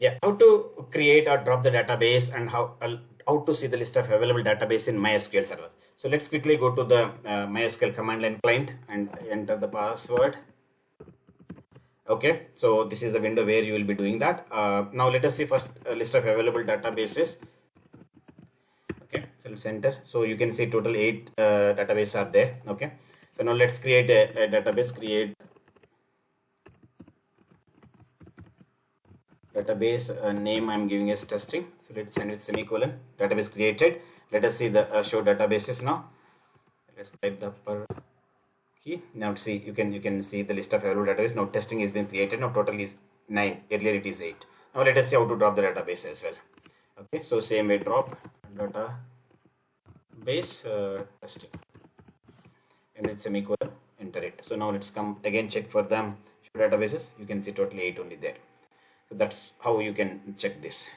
Yeah, how to create or drop the database and how to see the list of available database in MySQL server. So let's quickly go to the MySQL command line client and enter the password. Okay, so this is the window where you will be doing that. Now let us see first a list of available databases. Okay, so let's enter. So you can see total 8 databases are there. Okay, so now let's create a database. Create database name I'm giving as testing. So let's send with semicolon. Database created. Let us see the show databases now. Let's type the per key. Now see you can see the list of available database. Now testing is being created. Now total is 9. Earlier it is 8. Now let us see how to drop the database as well. Okay, so same way drop database testing and then semicolon, enter it. So now let's come again check for them show databases. You can see total 8 only there. So that's how you can check this.